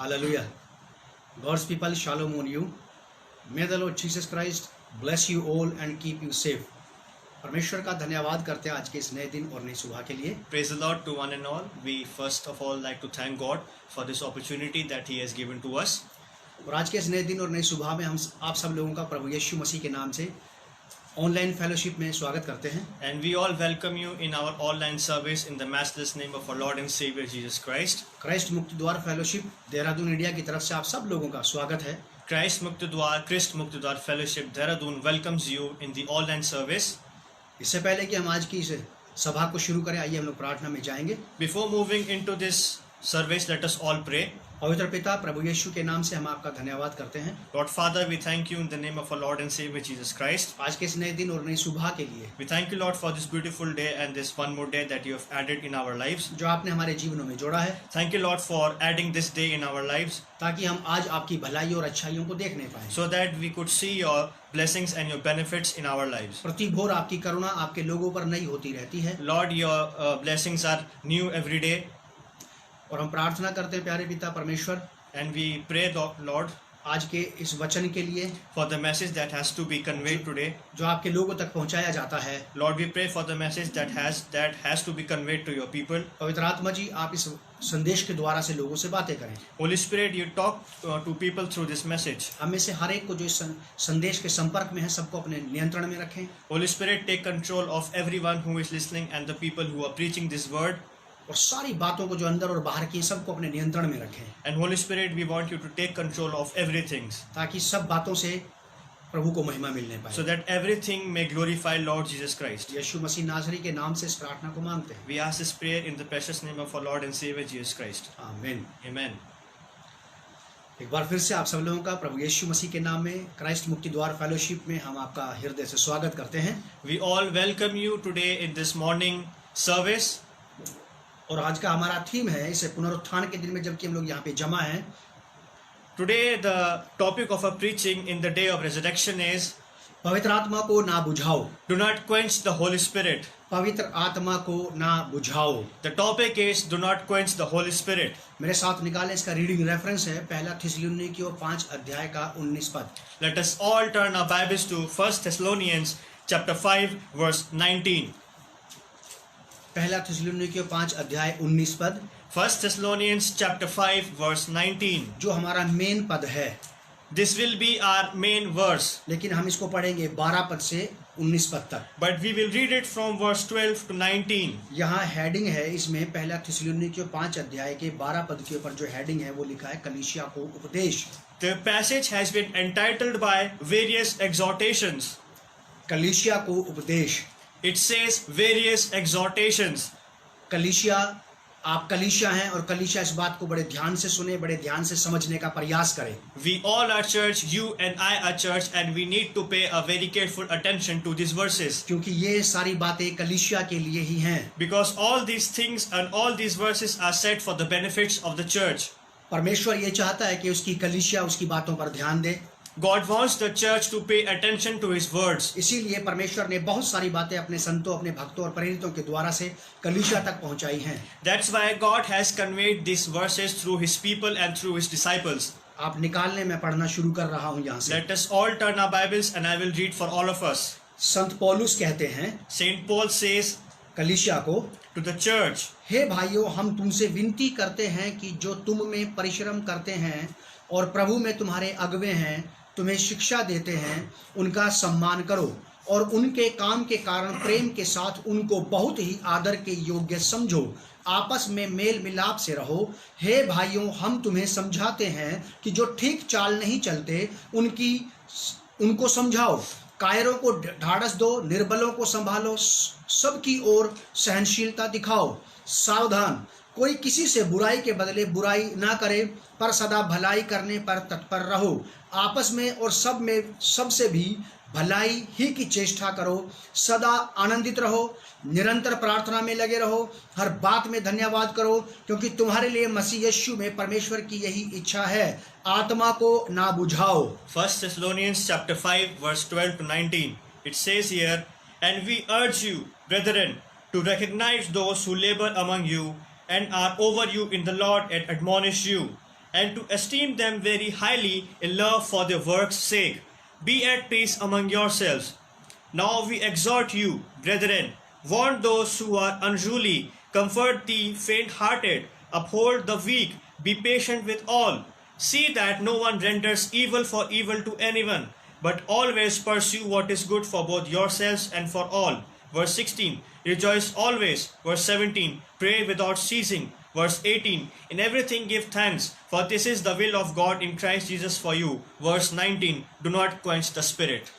Hallelujah. God's people, shalom on you. May the Lord Jesus Christ bless you all and keep you safe. परमेश्वर का धन्यवाद करते हैं आज के इस नए दिन और नई सुबह के लिए. Praise the Lord to one and all. We first of all like to thank God for this opportunity that He has given to us. और आज के इस नए दिन और नई सुबह में हम आप सब लोगों का प्रभु यीशु मसीह के नाम से ऑनलाइन फेलोशिप में स्वागत करते हैं. And we all welcome you in our online service in the matchless name of our Lord and Savior Jesus Christ. Christ मुक्ति द्वार फेलोशिप देहरादून इंडिया की तरफ से आप सब लोगों का स्वागत है. Christ Mukti Dwar Fellowship Dehradun welcomes you in the online service. इससे पहले कि हम आज की इस सभा को शुरू करें, आइए हम लोग प्रार्थना में जाएंगे. Before moving into this service, let us all pray. पवित्र पिता, प्रभु यीशु के नाम से हम आपका धन्यवाद करते हैं. Lord Father, we thank you in the name of our Lord and Savior Jesus Christ. आज के इस नए दिन और नई सुबह के लिए We thank you, Lord, for this beautiful day and this one more day that you have added in our lives. जो आपने हमारे जीवनों में जोड़ा है, Thank you, Lord, for adding this day in our lives ताकि हम आज आपकी भलाई और अच्छाइयों को देखने पाएं. so that we could see your blessings and your benefits in our lives. प्रति भोर आपकी करुणा आपके लोगों पर नई होती रहती है. Lord, your blessings are new every day. और हम प्रार्थना करते हैं प्यारे पिता परमेश्वर, And we pray, Lord, आज के इस वचन के लिए for the message that has to be conveyed today. जो आपके लोगों तक पहुंचाया जाता है. Lord, we pray for the message that has to be conveyed to your people. पवित्र आत्मा जी, आप इस संदेश के द्वारा से लोगों से बातें करें. Holy Spirit, you talk to people through this message. हम में से हर एक को जो इस संदेश के संपर्क में है, सबको अपने नियंत्रण में रखें. Holy Spirit, take control of everyone who is listening and the people who are preaching this word. और सारी बातों को जो अंदर और बाहर की सबको अपने नियंत्रण में रखें. And Holy Spirit, we want you to take control of everything ताकि सब बातों से प्रभु को महिमा मिलने पाए. so that everything may glorify Lord Jesus Christ. यीशु मसीह नासरी के नाम से इस प्रार्थना को मांगते हैं. We ask this prayer in the precious name of our Lord and Savior Jesus Christ. आमीन. Amen. एक बार फिर से आप सब लोगों का प्रभु यीशु मसीह के नाम में क्राइस्ट मुक्ति द्वार फेलोशिप में हम आपका हृदय से स्वागत करते हैं. We all welcome you today in this morning service. और आज का हमारा थीम है, इसे पुनरुत्थान के दिन में जबकि हम लोग यहाँ पे जमा हैं. Today the topic of our preaching in the day of resurrection is पवित्र आत्मा को ना बुझाओ. do not quench the Holy Spirit. पवित्र आत्मा को ना बुझाओ. The topic is do not quench the Holy Spirit. मेरे साथ निकालें, इसका रीडिंग रेफरेंस है पहला थिस्सलुनीकियों 5 अध्याय का 19 पद. Let us all turn our Bibles to 1 Thessalonians chapter 5 verse 19. पहला थिस्सलुनीकियों 5 अध्याय 19 पद 1 Thessalonians chapter 5 verse 19. जो हमारा मेन पद है. This will be our main verse. लेकिन हम इसको पढ़ेंगे 12 पद से 19 पद तक. But we will read it from verse 12 to 19. यहाँ हेडिंग है, इसमें पहला थिस्सलुनीकियों 5 अध्याय के 12 पद के ऊपर जो हेडिंग है वो लिखा है कलीसिया को उपदेश. The passage has been entitled by various exhortations. कलीसिया को उपदेश. It says various exhortations. कलीसिया, आप कलीसिया हैं और कलीसिया इस बात को बड़े ध्यान से सुने, बड़े ध्यान से समझने का प्रयास करें. We all are church, you and I are church, and we need to pay a very careful attention to these verses. क्योंकि ये सारी बातें कलीसिया के लिए ही हैं. Because all these things and all these verses are said for the benefits of the church. परमेश्वर ये चाहता है कि उसकी कलीसिया उसकी बातों पर ध्यान दे. God wants the church to pay attention to His words. इसीलिए परमेश्वर ने बहुत सारी बातें अपने संतों, अपने भक्तों और प्रेरितों के द्वारा से कलीसिया तक पहुंचाई हैं. That's why God has conveyed these verses through His people and through His disciples. आप निकालने में पढ़ना शुरू कर रहा हूं यहाँ से. Let us all turn our Bibles and I will read for all of us. संत पौलुस कहते हैं Saint Paul says कलीसिया को, to the church, हे भाइयों, हम तुमसे विनती करते हैं कि जो तुम में परिश्रम करते हैं और प्रभु में तुम्हारे अगुवे हैं, तुम्हें शिक्षा देते हैं, उनका सम्मान करो और उनके काम के कारण प्रेम के साथ उनको बहुत ही आदर के योग्य समझो. आपस में मेल मिलाप से रहो. हे भाइयों, हम तुम्हें समझाते हैं कि जो ठीक चाल नहीं चलते उनको समझाओ. कायरों को ढाढ़स दो, निर्बलों को संभालो, सबकी ओर सहनशीलता दिखाओ. सावधान, कोई किसी से बुराई के बदले बुराई ना करे, पर सदा भलाई करने पर तत्पर रहो. आपस में और सबसे भी भलाई ही की चेष्टा करो. सदा आनंदित रहो, निरंतर प्रार्थना में लगे रहो, हर बात में धन्यवाद करो, क्योंकि तुम्हारे लिए मसीह यीशु में परमेश्वर की यही इच्छा है. आत्मा को ना बुझाओ. 1 Thessalonians chapter 5 verse 12 to 19. It says here, and we urge you, brethren, to recognize those who labor among you and are over you in the Lord and admonish you, and to esteem them very highly in love for their work's sake. Be at peace among yourselves. Now we exhort you, brethren, warn those who are unruly, comfort the faint-hearted, uphold the weak, be patient with all. See that no one renders evil for evil to anyone, but always pursue what is good for both yourselves and for all. Verse 16, rejoice always. Verse 17, pray without ceasing. Verse 18, in everything give thanks, for this is the will of God in Christ Jesus for you. Verse 19, do not quench the spirit.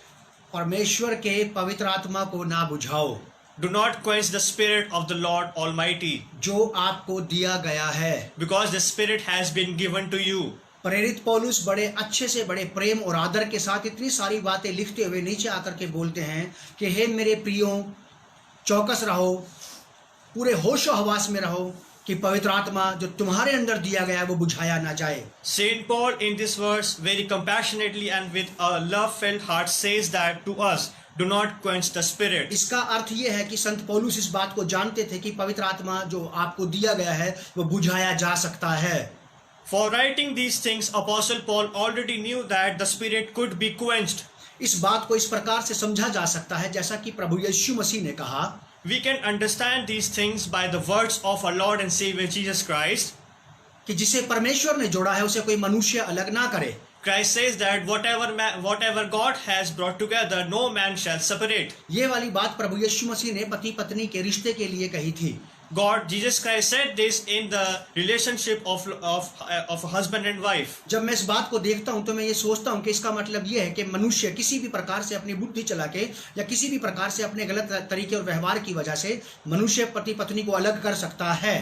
परमेश्वर के पवित्र आत्मा को ना बुझाओ, Do not quench the spirit of the Lord Almighty, जो आपको दिया गया है. because the spirit has been given to you. प्रेरित पौलुस बड़े अच्छे से बड़े प्रेम और आदर के साथ इतनी सारी बातें लिखते हुए नीचे आकर के बोलते हैं कि हे मेरे प्रियो, चौकस रहो, पूरे होशो हवास में रहो कि पवित्र आत्मा जो तुम्हारे अंदर दिया गया है वो बुझाया ना जाए. Saint Paul in this verse very compassionately and with a love-filled heart says that to us, do not quench the spirit. इसका अर्थ ये है कि संत पौलुस इस बात को जानते थे कि पवित्र आत्मा जो आपको दिया गया है वो बुझाया जा सकता है. For writing these things, Apostle Paul already knew that the spirit could be quenched. इस बात को इस प्रकार से समझा जा सकता है जैसा कि प्रभु यीशु मसीह ने कहा. We can understand these things by the words of our Lord and Savior Jesus Christ. कि जिसे परमेश्वर ने जोड़ा है उसे कोई मनुष्य अलग ना करे. Christ says that whatever God has brought together, no man shall separate. ये वाली बात प्रभु यीशु मसीह ने पति पत्नी के रिश्ते के लिए कही थी. Jesus Christ said this in the relationship of a husband and wife. जब मैं इस बात को देखता हूं तो मैं ये सोचता हूं कि इसका मतलब ये है कि मनुष्य किसी भी प्रकार से अपनी बुद्धि चला के या किसी भी प्रकार से अपने गलत तरीके और व्यवहार की वजह से मनुष्य पति पत्नी को अलग कर सकता है.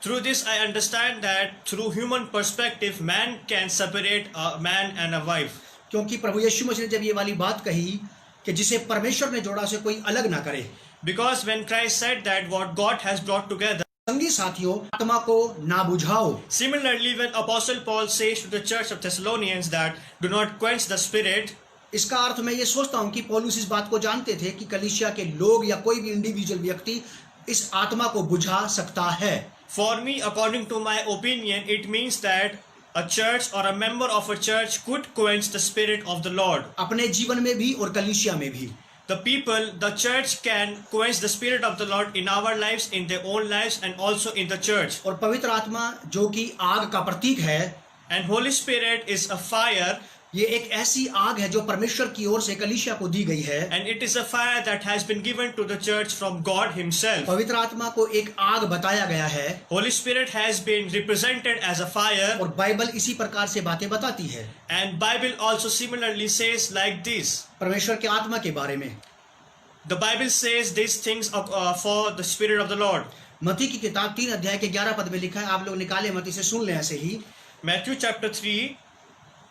Through this I understand that through human perspective man can separate a man and a wife. क्योंकि प्रभु यीशु मसीह ने जब ये वाली बात कही कि जिसे परमेश्वर ने जोड़ा उसे कोई अलग ना करे. Because when Christ said that what God has brought together, संगी साथियों, आत्मा को ना बुझाओ. similarly when Apostle Paul says to the church of Thessalonians that do not quench the spirit, इसका अर्थ मैं ये सोचता हूँ कि पौलुस इस बात को जानते थे कि कलीसिया के लोग या कोई भी इंडिविजुअल व्यक्ति इस आत्मा को बुझा सकता है. for me, according to my opinion, it means that a church or a member of a church could quench the spirit of the Lord. अपने जीवन में भी और कलीसिया में भी. The church can quench the spirit of the Lord in our lives, in their own lives, and also in the church. और पवित्र आत्मा जो कि आग का प्रतीक है, And Holy Spirit is a fire, ये एक ऐसी आग है जो परमेश्वर की ओर से कलीसिया को दी गई है. and it is a fire that has been given to the church from God Himself. पवित्र आत्मा को एक आग बताया गया है Holy Spirit has been represented as a fire, और बाइबल इसी प्रकार से बातें बताती है. and Bible also similarly says like this. परमेश्वर के आत्मा के बारे में The Bible says these things for the Spirit of the Lord. मत्ती की किताब 3 अध्याय के 11 पद में लिखा है. आप लोग निकाले मत्ती से सुन लें ऐसे ही. Matthew chapter 3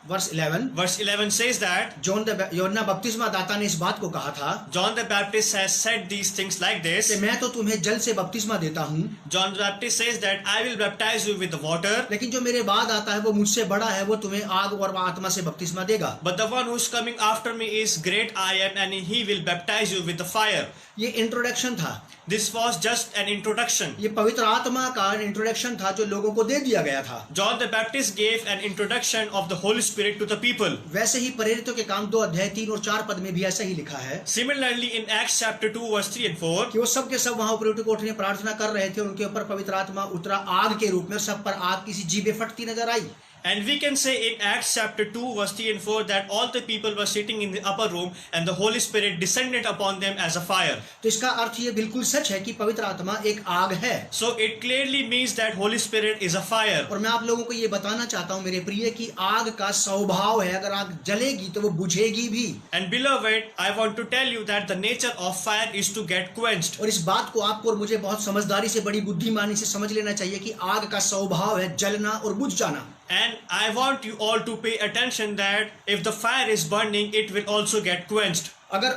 verse 11 says that यूहन्ना बपतिस्मा दाता ने इस बात को कहा था John the Baptist has said these things like कि this. मैं तो तुम्हें जल से बपतिस्मा देता हूँ, John the Baptist says that I will baptize you with the water, लेकिन जो मेरे बाद आता है वो मुझसे बड़ा है, वो तुम्हें आग और आत्मा से बपतिस्मा देगा. but the one who is coming after me is great I am, and he will baptize you with the fire. ये इंट्रोडक्शन था. This was just an introduction. ये पवित्र आत्मा का इंट्रोडक्शन था जो लोगों को दे दिया गया था. John the Baptist gave an introduction of the Holy Spirit to the people. वैसे ही प्रेरितों के काम 2 अध्याय 3 और 4 पद में भी ऐसा ही लिखा है Similarly in Acts chapter 2 verse 3 and 4, कि वो सब के सब वहां ऊपर कोठरी में प्रार्थना कर रहे थे. उनके ऊपर पवित्र आत्मा उतरा आग के रूप में, सब पर आग की सी जीभें फटती नजर आई. and we can say in Acts chapter 2 verse 3 and 4 that all the people were sitting in the upper room and the Holy Spirit descended upon them as a fire. तो इसका अर्थ ये बिल्कुल सच है कि पवित्र आत्मा एक आग है. So it clearly means that Holy Spirit is a fire. और मैं आप लोगों को ये बताना चाहता हूँ मेरे प्रिय कि आग का स्वभाव है, अगर आग जलेगी तो वो बुझेगी भी. And beloved, I want to tell you that the nature of fire is to get quenched. और इस बात को आपको और मुझे बहुत समझदारी से, बड़ी बुद्धिमानी से समझ लेना चाहिए कि आग का स्वभाव है जलना और बुझ जाना. And I want you all to pay attention that if the fire is burning, it will also get quenched. अगर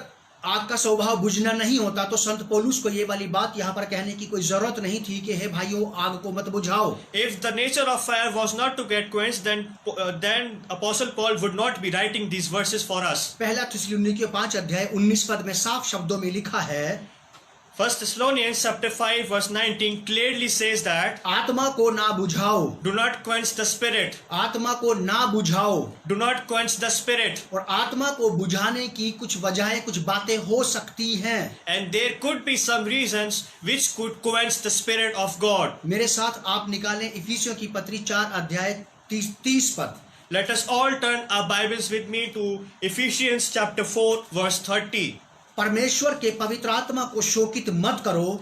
आग का स्वभाव बुझना नहीं होता तो संत पौलुस को ये वाली बात यहाँ पर कहने की कोई जरूरत नहीं थी कि हे भाइयों आग को मत बुझाओ. If the nature of fire was not to get quenched, then Apostle Paul would not be writing these verses for us. पहला थिस्सलुनीकियों 5 अध्याय 19 पद में साफ शब्दों में लिखा है 1 Thessalonians chapter 5 verse 19 clearly says that आत्मा को ना बुझाओ, do not quench the spirit. आत्मा को ना बुझाओ। Do not quench the spirit. और आत्मा को बुझाने की कुछ वजहें, कुछ बातें हो सकती हैं। And there could be some reasons which could quench the spirit of God. मेरे साथ आप निकालें इफिसियों की पत्री 4 अध्याय 30 पद। Let us all turn our Bibles with me to Ephesians chapter 4 verse 30. परमेश्वर के पवित्र आत्मा को शोकित मत करो,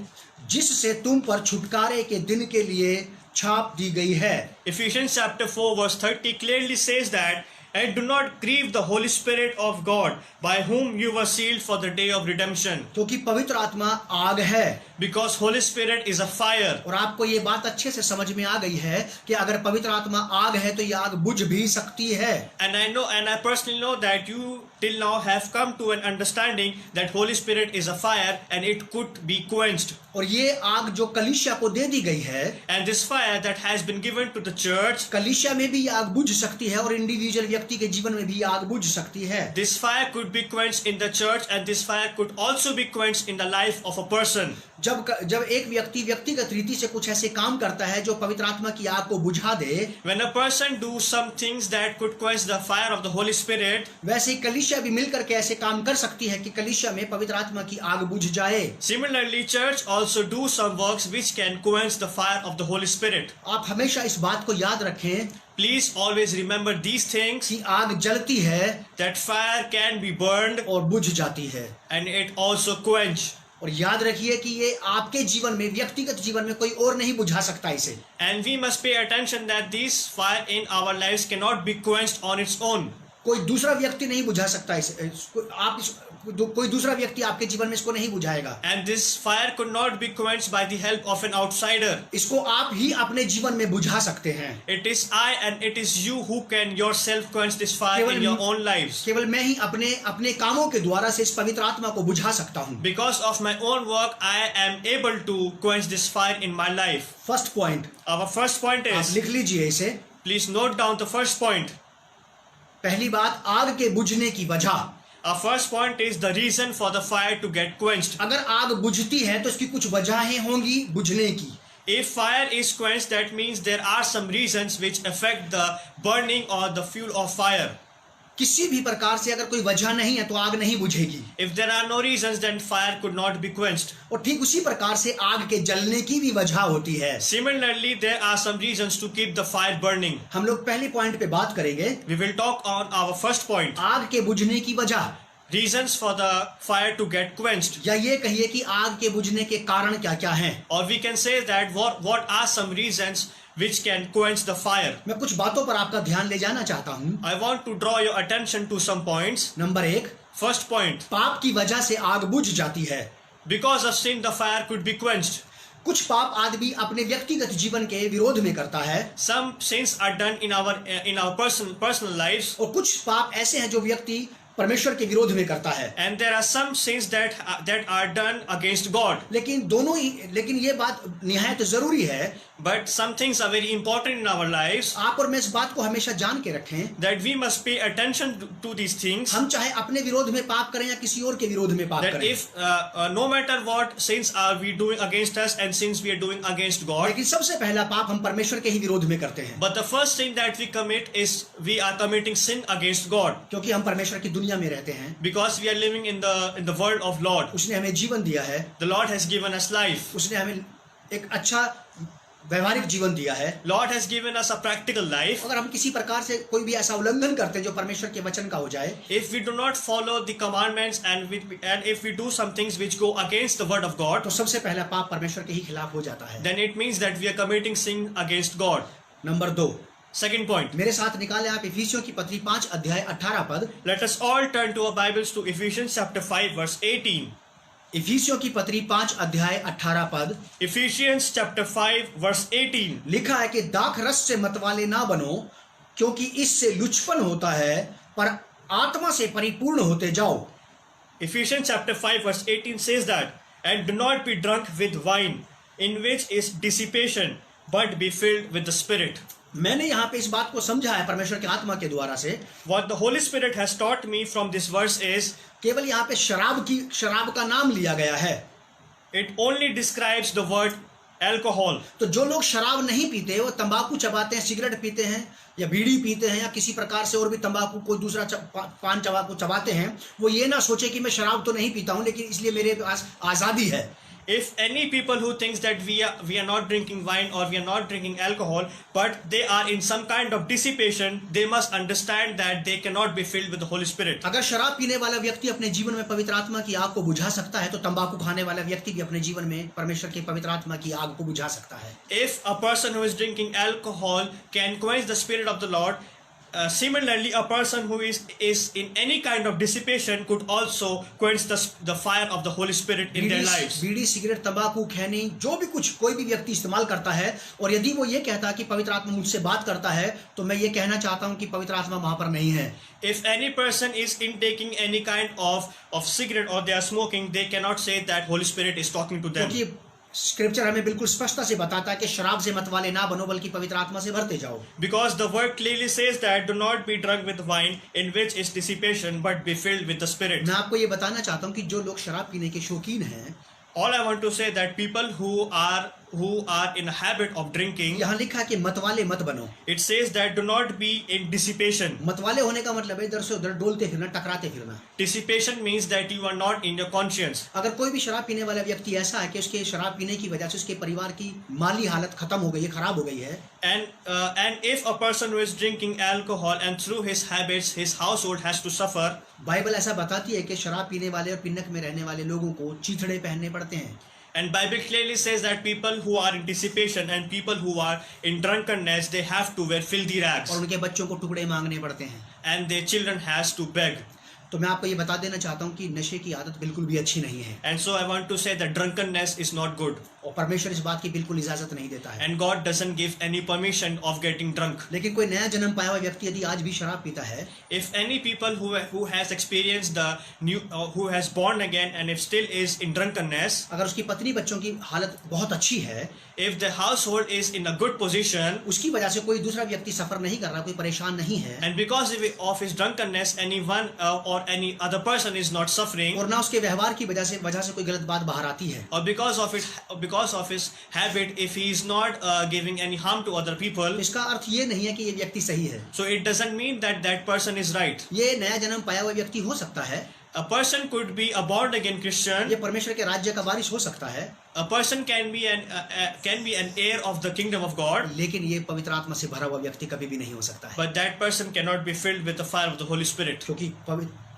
जिससे तुम पर छुटकारे के दिन के लिए छाप दी गई है। Ephesians chapter 4 verse 30 clearly says that, and do not grieve the Holy Spirit of God, by whom you were sealed for the day of redemption. क्योंकि पवित्र आत्मा आग है। Because Holy Spirit is a fire. और आपको ये बात अच्छे से समझ में आ गई है कि अगर पवित्र आत्मा आग है तो ये आग बुझ भी सकती है। And I know, and I personally know that you till now have come to an understanding that Holy Spirit is a fire and it could be quenched. और ये आग जो कलीसिया को दे दी गई है, And this fire that has been given to the church, कलीसिया में भी ये आग बुझ सकती है और इंडिविजुअल व्यक्ति के जीवन में भी ये आग बुझ सकती है। this fire could be quenched in the church, and this fire could also be quenched in the life of a person. जब एक व्यक्ति व्यक्तिगत रीति से कुछ ऐसे काम करता है जो पवित्र आत्मा की आग को बुझा दे, When a person do some things that could quench the fire of the Holy Spirit, वैसे ही कलीसिया भी मिलकर के ऐसे काम कर सकती है कि कलीसिया में पवित्र आत्मा की आग बुझ जाए। similarly church also do some works which can quench the fire of the Holy Spirit. आप हमेशा इस बात को याद रखें Please always remember these things, कि आग जलती है that fire can be burned और बुझ जाती है। and it also quench. और याद रखिए कि ये आपके जीवन में, व्यक्तिगत जीवन में कोई और नहीं बुझा सकता इसे। And we must pay attention that this fire in our lives cannot be quenched on its own. कोई दूसरा व्यक्ति नहीं बुझा सकता इसे। कोई दूसरा व्यक्ति आपके जीवन में इसको नहीं बुझाएगा। And this fire could not be quenched by the help of an outsider. इसको आप ही अपने जीवन में बुझा सकते हैं। It is I and it is you who can yourself quench this fire in your own lives. केवल मैं ही अपने कामों के द्वारा से इस पवित्र आत्मा को बुझा सकता हूँ। Because of my own work, I am able to quench this fire in my life. First point, Our first point आप is, लिख लीजिए इसे। please note down the first point. पहली बात, आग के बुझने की वजह। Our first point is the reason for the fire to get quenched. अगर आग बुझती है तो इसकी कुछ वजहें होंगी बुझने की। If fire is quenched, that means there are some reasons which affect the burning or the fuel of fire. किसी भी प्रकार से अगर कोई वजह नहीं है तो आग नहीं बुझेगी। If there are no reasons, then fire could not be quenched. और ठीक उसी प्रकार से आग के जलने की भी वजह होती है। Similarly, there are some reasons to keep the fire burning. हम लोग पहले पॉइंट पे बात करेंगे, We will talk on our first point. आग के बुझने की वजह, Reasons for the fire to get quenched. या ये कहिए कि आग के बुझने के कारण क्या क्या हैं। Or we can say that what are some reasons which can quench the fire. मैं कुछ बातों पर आपका ध्यान ले जाना चाहता हूँ। I want to draw your attention to some points. Number 1, First point, पाप की वजह से आग बुझ जाती है। because of sin the fire could be quenched. कुछ पाप आदमी अपने व्यक्तिगत जीवन के विरोध में करता है, Some sins are done in our personal lives, और कुछ पाप ऐसे हैं जो व्यक्ति परमेश्वर के विरोध में करता है। and there are some sins that are done against God. लेकिन ये बात निहायत जरूरी है, But some things are very important in our lives, आप और मैं इस बात को हमेशा जान के रखें। that we must pay attention to these things. हम चाहे अपने विरोध में पाप करें या किसी और के विरोध में पाप That करें, if no matter what sins are we doing against us and sins we are doing against God, लेकिन सबसे पहला पाप हम परमेश्वर के ही विरोध में करते हैं, but the first thing that we commit is we are committing sin against God, क्योंकि हम परमेश्वर की दुनिया में रहते हैं। because we are living in the world of Lord. उसने हमें जीवन दिया है, The Lord has given us life. उसने हमें एक अच्छा व्यवहारिक जीवन दिया है। Lord has given us a practical life. अगर हम किसी प्रकार से कोई भी ऐसा उल्लंघन करते हैं जो परमेश्वर के वचन का हो जाए, If we do not follow the commandments and if we do some things which go against the word of God, तो सबसे पहला पाप परमेश्वर के ही खिलाफ हो जाता है। then it means that we are committing sin against God. Number 2, Second point, मेरे साथ निकाले आप इफिसियों की पत्री 5 अध्याय 18 पद। let us all turn to our Bibles to Ephesians chapter 5 verse 18. इफिसियों की पत्री 5 अध्याय 18 पद Ephesians chapter 5 verse 18. लिखा है कि दाख रस से मतवाले ना बनो, क्योंकि इससे लुचपन होता है, पर आत्मा से परिपूर्ण होते जाओ। Ephesians chapter 5 verse 18 says that, and do not be drunk with wine, in which is dissipation, but be filled with the Spirit. मैंने यहाँ पे इस बात को समझा है परमेश्वर के आत्मा के द्वारा से। What the Holy Spirit has taught me from this verse is, केवल यहाँ पे शराब का नाम लिया गया है। It only describes the word alcohol. तो जो लोग शराब नहीं पीते, वो तंबाकू चबाते हैं, सिगरेट पीते हैं या बीड़ी पीते हैं या किसी प्रकार से और भी तंबाकू कोई दूसरा पान तंबाकू चबाते हैं, वो ये ना सोचे कि मैं शराब तो नहीं पीता हूं लेकिन इसलिए मेरे पास आजादी है. If any people who thinks that we are not drinking wine or we are not drinking alcohol, but they are in some kind of dissipation, they must understand that they cannot be filled with the Holy Spirit. अगर शराब पीने वाला व्यक्ति अपने जीवन में पवित्र आत्मा की आग को बुझा सकता है, तो तंबाकू खाने वाला व्यक्ति भी अपने जीवन में परमेश्वर के पवित्र आत्मा की आग को बुझा सकता है. If a person who is drinking alcohol can quench the Spirit of the Lord, similarly, a person who is in any kind of dissipation could also quench the fire of the Holy Spirit in their lives. Bidi, cigarette, तंबाकू, खैनी, जो भी कुछ कोई भी व्यक्ति इस्तेमाल करता है, और यदि वो ये कहता है कि पवित्र आत्मा मुझसे बात करता है, तो मैं ये कहना चाहता हूँ कि पवित्र आत्मा वहां पर नहीं है. If any person is intaking any kind of cigarette or they are smoking, they cannot say that Holy Spirit is talking to them. क्योंकि स्क्रिप्चर हमें बिल्कुल स्पष्टता से बताता है कि शराब से मत वाले ना बनो, बल्कि पवित्र आत्मा से भरते जाओ. Because the word clearly says that do not be drunk with wine in which is dissipation, but be filled with the Spirit. मैं आपको ये बताना चाहता हूँ कि जो लोग शराब पीने के शौकीन हैं, All I want to say that people who are in a habit of drinking, यहाँ लिखा है कि मतवाले मत बनो. it says that do not be in dissipation. मतवाले होने का मतलब है इधर से उधर डोलते फिरना, टकराते फिरना. Dissipation means that you are not in your conscience. अगर कोई भी शराब पीने वाला व्यक्ति ऐसा है कि उसके शराब पीने की वजह से उसके परिवार की माली हालत खत्म हो गई है, खराब हो गई है, And if a person who is drinking alcohol and through his habits his household has to suffer, Bible ऐसा बताती है कि शराब पीने वाले और पिन्नक में रहने वाले लोगों को चीथड़े पहनने पड़ते हैं. and Bible clearly says that people who are in dissipation and people who are in drunkenness, they have to wear filthy rags, और उनके बच्चों को टुकड़े मांगने पड़ते हैं. and their children has to beg. तो मैं आपको ये बता देना चाहता हूँ कि नशे की आदत बिल्कुल भी अच्छी नहीं है, And so I want to say that drunkenness is not good, और परमेश्वर इस बात की बिल्कुल इजाजत नहीं देता है. and God doesn't give any permission of getting drunk. लेकिन कोई नया जन्म पाया हुआ व्यक्ति यदि आज भी शराब पीता है, If any people who has experienced the new who has born again and if still is in drunkenness, अगर उसकी पत्नी बच्चों की हालत बहुत अच्छी है, if the household is in a good position, उसकी वजह से कोई दूसरा व्यक्ति सफर नहीं कर रहा, कोई परेशान नहीं है, and because of his drunkenness anyone or any other person is not suffering, और ना उसके व्यवहार की वजह से कोई गलत बात बाहर आती है, or because of his habit, if he is not giving any harm to other people, इसका अर्थ ये नहीं है कि ये व्यक्ति सही है. so it doesn't mean that that person is right. ये नया जन्म पाया हुआ व्यक्ति हो सकता है, A person could be a born again Christian. ये परमेश्वर के राज्य का वारिस हो सकता है, A person can be an heir of the kingdom of God, लेकिन ये पवित्र आत्मा से भरा हुआ व्यक्ति कभी भी नहीं हो सकता है, but that person cannot be filled with the fire of the Holy Spirit, क्योंकि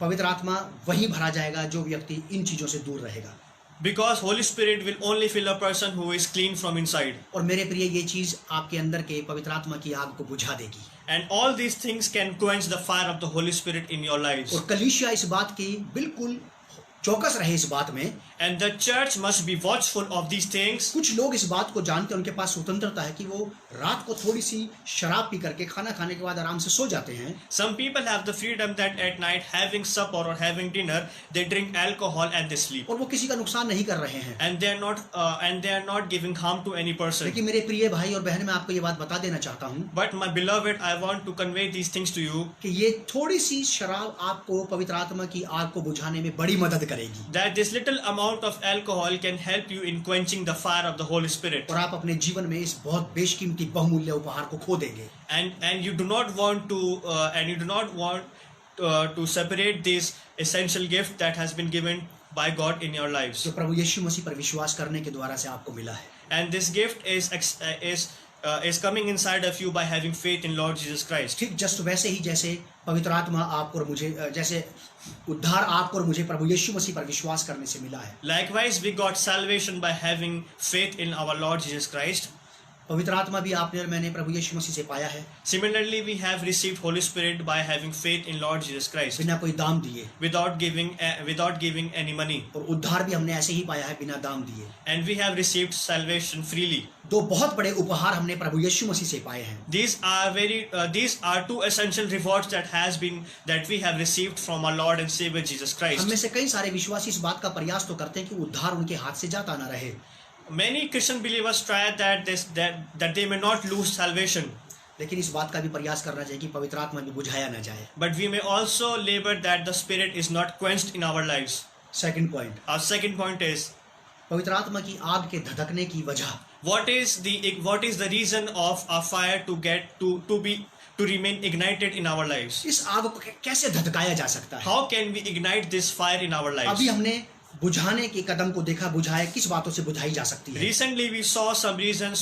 पवित्र आत्मा वही भरा जाएगा जो व्यक्ति इन चीजों से दूर रहेगा. because Holy Spirit will only fill a person who is clean from inside. और मेरे प्रिय, ये चीज आपके अंदर के पवित्र आत्मा की आग को बुझा देगी. And all these things can quench the fire of the Holy Spirit in your lives. और कलीसिया इस बात की बिल्कुल चौकस रहे इस बात में. And the church must be watchful of these things. कुछ लोग इस बात को जानते हैं, उनके पास स्वतंत्रता है कि वो रात को थोड़ी सी शराब पी करके खाना खाने के बाद आराम से सो जाते हैं. Some people have the freedom that at night having supper or having dinner they drink alcohol and they sleep. और वो किसी का नुकसान नहीं कर रहे हैं. And they are not giving harm to any person. लेकिन मेरे प्रिय भाई और बहन, मैं आपको ये बात बता देना चाहता हूँ But my beloved, I want to convey these things to you, कि ये थोड़ी सी शराब आपको पवित्र आत्मा की आग को बुझाने में बड़ी मदद करेगी, that this little amount of alcohol can help you in quenching the fire of the Holy Spirit. और आप अपने जीवन में इस बहुत बेशकीमती बहुमूल्य उपहार को खो देंगे. And you do not want to separate this essential gift that has been given by God in your lives. जो प्रभु यीशु मसीह पर विश्वास करने के द्वारा से आपको मिला है. And this gift is coming inside of you by having faith in Lord Jesus Christ. ठीक जस्ट वैसे ही जैसे पवित्र आत्मा आपको और मुझे, जैसे उद्धार आपको और मुझे प्रभु यीशु मसीह पर विश्वास करने से मिला है, Likewise, we got salvation by having faith in our Lord Jesus Christ. पवित्र आत्मा भी आपने और मैंने प्रभु यीशु मसीह से पाया है, Similarly, we have received Holy Spirit by having faith in Lord Jesus Christ, बिना कोई दाम दिए. without giving any money. और उद्धार भी हमने ऐसे ही पाया है, बिना दाम दिए. And we have received salvation freely. दो बहुत बड़े उपहार हमने प्रभु यीशु मसीह से पाए हैं. These are two essential rewards that we have received from our Lord and Savior Jesus Christ. हम में से कई सारे विश्वासी इस बात का प्रयास तो करते हैं कि उद्धार उनके हाथ से जाता ना रहे, Many Christian believers try that they may not lose salvation, लेकिन इस बात का भी प्रयास करना चाहिए कि पवित्र आत्मा भी बुझाया ना जाए. but we may also labor that the Spirit is not quenched in our lives. Second point, Our second point is, पवित्र आत्मा की आग के धधकने की वजह? What is the reason of a fire to remain ignited in our lives? इस आग को कैसे धधकाया जा सकता है? How can we ignite this fire in our lives? अभी हमने बुझाने के कदम को देखा, बुझाए किस बातों से बुझाई जा सकती है? Recently we saw some reasons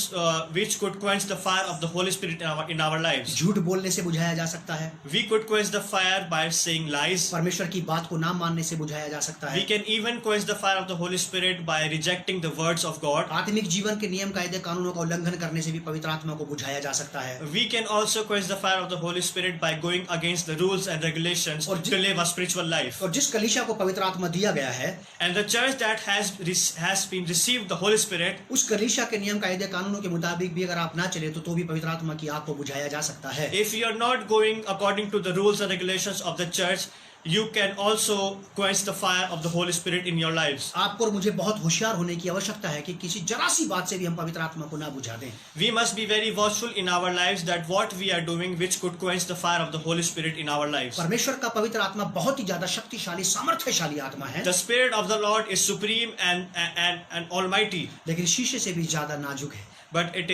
which could quench the fire of the Holy Spirit in our lives. झूठ बोलने से बुझाया जा सकता है, We could quench the fire by saying lies. परमेश्वर की बात को ना मानने से बुझाया जा सकता We है, can even quench the fire of the Holy Spirit by rejecting the words of God. आत्मिक जीवन के नियम कायदे कानूनों का उल्लंघन करने से भी पवित्र आत्मा को बुझाया जा सकता है, We can also quench the fire of the Holy Spirit by going against the rules and regulations और to live a spiritual life. और जिस कलीसिया को पवित्र आत्मा दिया गया है, And the church that has been received the Holy Spirit, उस कलीसिया के नियम कायदे कानूनों के मुताबिक भी अगर आप ना चले तो भी पवित्र आत्मा की आग को बुझाया जा सकता है। if you are not going according to the rules and regulations of the church, you can also quench the fire of the Holy Spirit in your lives. आपको और मुझे बहुत होशियार होने की आवश्यकता है कि किसी जरा सी बात से भी हम पवित्र आत्मा को ना बुझा दें। We must be very watchful in our lives that what we are doing which could quench the fire of the Holy Spirit in our lives. परमेश्वर का पवित्र आत्मा बहुत ही ज्यादा शक्तिशाली सामर्थ्यशाली आत्मा है, The Spirit of the Lord is supreme and almighty, लेकिन शीशे से भी ज्यादा नाजुक है, but it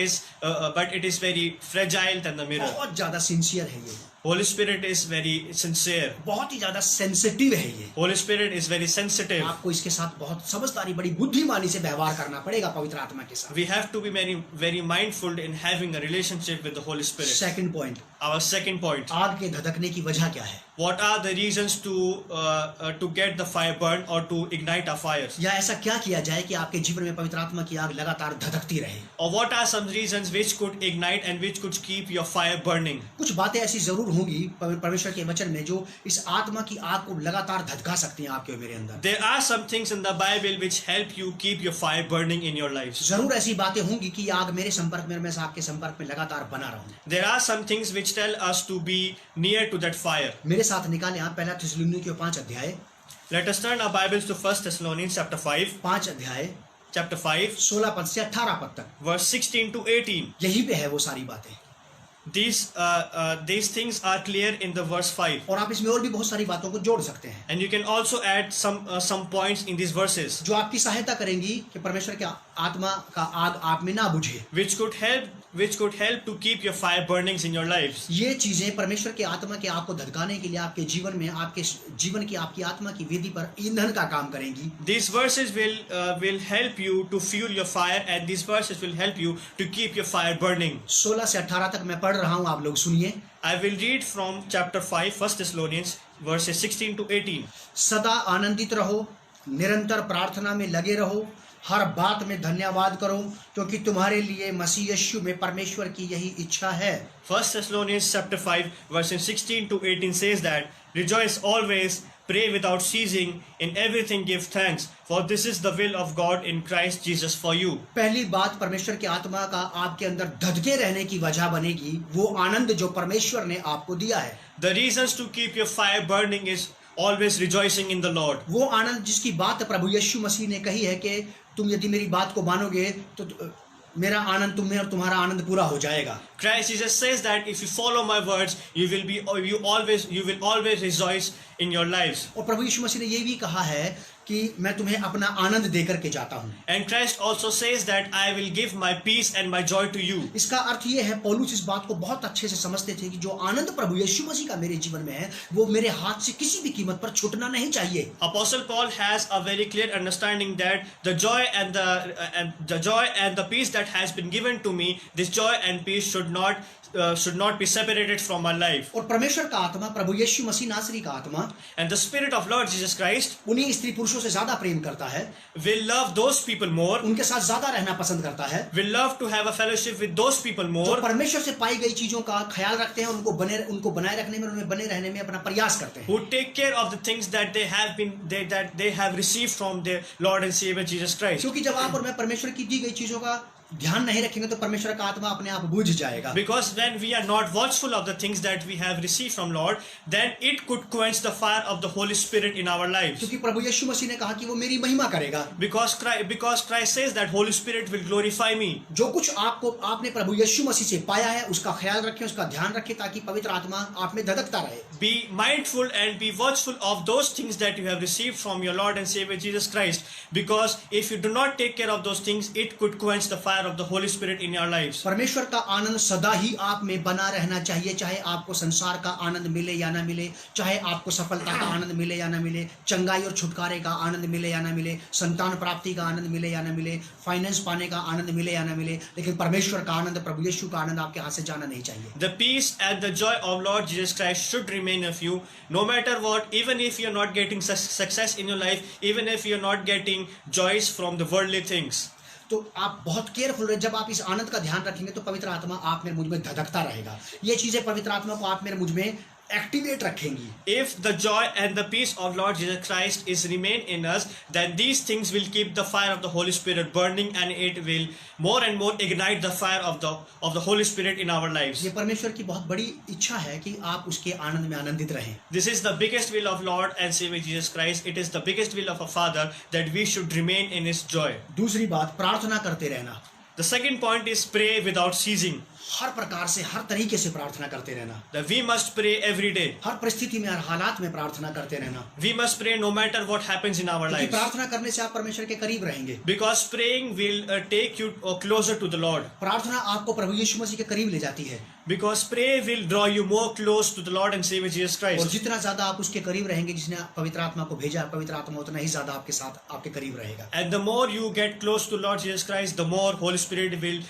is very fragile than the mirror. बहुत ज्यादा सिंसियर है ये, Holy Spirit is very sincere. बहुत ही ज्यादा सेंसिटिव है ये। Holy Spirit is very sensitive. आपको इसके साथ बहुत समझदारी, बड़ी बुद्धिमानी से व्यवहार करना पड़ेगा पवित्र आत्मा के साथ। We have to be very mindful in having a relationship with the Holy Spirit. Second point, Our second point. आग के धधकने की वजह क्या है? What are the reasons to get the fire burned or to ignite a fire? या ऐसा क्या किया जाए कि आपके जीवन में पवित्र आत्मा की आग लगातार धधकती रहे? Or what are some reasons which could ignite and which could keep your fire burning? कुछ बातें ऐसी जरूर होंगी परमेश्वर के वचन में जो इस आत्मा की आग को लगातार धधका सकती हैं आपके और मेरे अंदर। There are some things in the Bible which help you keep your fire burning in your lives. जरूर ऐसी बातें होंगी कि आग मेरे संपर्क में, मैं आपके संपर्क में लगातार बना रहूं। There are some things which tell us to be near to that fire. मेरे साथ निकालें आप पहला थिस्सलुनीकियों 5 अध्याय, Let us turn our Bibles to 1 Thessalonians chapter 5, 5 अध्याय chapter 5, 16 पद से 18 पद तक। verse 16 to 18. यही पे है वो सारी बातें, These things are clear in the verse 5. और आप इसमें और भी बहुत सारी बातों को जोड़ सकते हैं And you can also add some points in these verses जो आपकी सहायता करेंगी कि परमेश्वर के आत्मा का आग आप में ना बुझे। which could help to keep your fire burnings in your lives. ये चीजें परमेश्वर के आत्मा के आग को धधकाने के लिए आपके जीवन में, आपके जीवन की, आपकी आत्मा की वेदी पर ईंधन का काम करेंगी। These verses will help you to fuel your fire, and these verses will help you to keep your fire burning. 16 से 18 तक मैं पढ़ रहा हूँ, आप लोग सुनिए। I will read from chapter 5, 1 Thessalonians, verses 16 to 18. सदा आनंदित रहो, निरंतर प्रार्थना में लगे रहो, हर बात में धन्यवाद करो, क्योंकि तुम्हारे लिए मसीह यीशु में परमेश्वर की यही इच्छा है। 1 Thessalonians chapter 5, verses 16 to 18 says that, Rejoice always, pray without ceasing, in everything give thanks, for this is the will of God in Christ Jesus for you. पहली बात, परमेश्वर की आत्मा का आपके अंदर धधके रहने की वजह बनेगी वो आनंद जो परमेश्वर ने आपको दिया है। The reasons to keep your fire burning is always rejoicing in the Lord. वो आनंद जिसकी बात प्रभु यीशु मसीह ने कही है कि तुम यदि मेरी बात को मानोगे तो मेरा आनंद तुम में और तुम्हारा आनंद पूरा हो जाएगा। Christ Jesus says that if you follow my words, you will always rejoice in your lives. और प्रभु यीशु मसीह ने ये भी कहा है कि मैं तुम्हें अपना आनंद देकर के जाता हूँ। And Christ also says that I will give my peace and my joy to you. इसका अर्थ ये है, पौलुस इस बात को बहुत अच्छे से समझते थे कि जो आनंद प्रभु यीशु मसीह का मेरे जीवन में है वो मेरे हाथ से किसी भी कीमत पर छूटना नहीं चाहिए। Apostle Paul has a very clear understanding that the joy and the peace that has been given to me, this joy and peace should not be separated from my life. और परमेश्वर का आत्मा, प्रभु यीशु मसीह नासरी का आत्मा, And the Spirit of Lord Jesus Christ उन्हीं स्त्री पुरुषों से ज्यादा प्रेम करता है, will love those people more, उनके साथ ज्यादा रहना पसंद करता है, will love to have a fellowship with those people जो more, परमेश्वर से पाई गई चीजों का ख्याल रखते हैं, उनको बनाए रखने में, उनमें बने रहने में अपना प्रयास करते हैं। who take care of the things that they have received from their Lord and Savior Jesus Christ. क्योंकि जब आप और मैं परमेश्वर की दी गई चीजों का ध्यान नहीं रखेंगे तो परमेश्वर का आत्मा अपने आप बुझ जाएगा। Because when we are not watchful of the things that we have received from Lord, then it could quench the fire of the Holy Spirit in our lives. क्योंकि प्रभु यीशु मसीह ने कहा कि वो मेरी महिमा करेगा। Because Christ says that Holy Spirit will glorify me. जो कुछ आपने प्रभु यीशु मसीह से पाया है उसका ख्याल रखें, उसका ध्यान रखें, ताकि पवित्र आत्मा आप में धधकता रहे। Be mindful and be watchful of those things that you have received from your Lord and Savior Jesus Christ. Because if you do not take care of those things, it could quench the fire of the Holy Spirit in your lives. परमेश्वर का आनंद सदा ही आप में बना रहना चाहिए, चाहे आपको संसार का आनंद मिले या ना मिले, चाहे आपको सफलता का आनंद मिले या ना मिले, चंगाई और छुटकारे का आनंद मिले या ना मिले, संतान प्राप्ति का आनंद मिले या ना मिले, फाइनेंस पाने का आनंद मिले या ना मिले, लेकिन परमेश्वर का आनंद, प्रभु यीशु का आनंद आपके हाथ से जाना नहीं चाहिए। The peace and the joy of Lord Jesus Christ should remain of you, no matter what. Even if you are not getting success in your life, even if you are not getting joys from the worldly things. तो आप बहुत careful रहे। जब आप इस आनंद का ध्यान रखेंगे तो पवित्र आत्मा आप में मुझ में धधकता रहेगा। ये चीजें पवित्र आत्मा को आप में मुझ में एक्टिवेट रखेंगी। If the joy and the peace of Lord Jesus Christ is remain in us, then these things will keep the fire of the Holy Spirit burning, and it will more and more ignite the fire of the Holy Spirit in our lives. ये परमेश्वर की बहुत बड़ी इच्छा है कि आप उसके आनंद में आनंदित रहें। This is the biggest will of Lord and Savior Jesus Christ. It is the biggest will of a Father that we should remain in His joy. दूसरी बात, प्रार्थना करते रहना। The second point is pray without ceasing. हर प्रकार से, हर तरीके से प्रार्थना करते रहना। That we must pray every day. हर परिस्थिति में, हर हालात में प्रार्थना करते रहना। We must pray no matter what happens in our क्योंकि lives. प्रार्थना करने से आप परमेश्वर के करीब रहेंगे। Because praying will take you closer to the Lord. प्रार्थना आपको प्रभु यीशु मसीह के करीब ले जाती है। Because prayer will draw you more close to the Lord and Savior Jesus और Christ. जितना ज्यादा आप उसके करीब रहेंगे, जिसने पवित्र आत्मा को भेजा, पवित्र आत्मा उतना ही ज्यादा आपके साथ, आपके करीब रहेगा। And the more you get close to Lord Jesus Christ, the more Holy Spirit will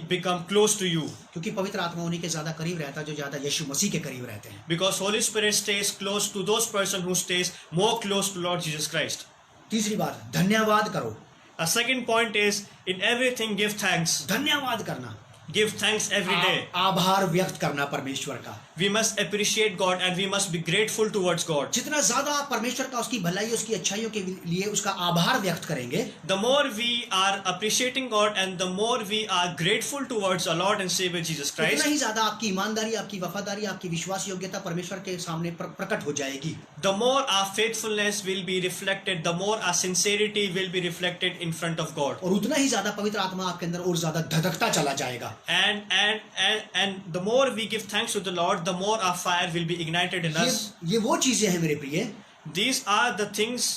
become close to you. क्योंकि पवित्र आत्मा उन्हीं के ज्यादा करीब रहता है जो ज्यादा यीशु मसीह के करीब रहते हैं। Because Holy Spirit stays close to those person who stays more close to Lord Jesus Christ. तीसरी बात, धन्यवाद करो। A second point is, in everything give thanks. धन्यवाद करना, Give thanks every day. आभार व्यक्त करना परमेश्वर का। We must appreciate God and we must be grateful towards God. जितना ज्यादा आप परमेश्वर का, उसकी भलाई, उसकी अच्छाइयों के लिए उसका आभार व्यक्त करेंगे, The more we are appreciating God and the more we are grateful towards our Lord and Savior Jesus उतना Christ, ही ज्यादा आपकी ईमानदारी, आपकी वफादारी, आपकी विश्वास योग्यता परमेश्वर के सामने प्रकट हो जाएगी। the more our faithfulness will be reflected, the more our sincerity will be reflected in front of God. और उतना ही ज्यादा पवित्र आत्मा आपके अंदर और ज्यादा धधकता चला जाएगा। And the more we give thanks to the Lord, the more our fire will be ignited in us. ये वो चीजें हैं मेरे प्रिय, These are the things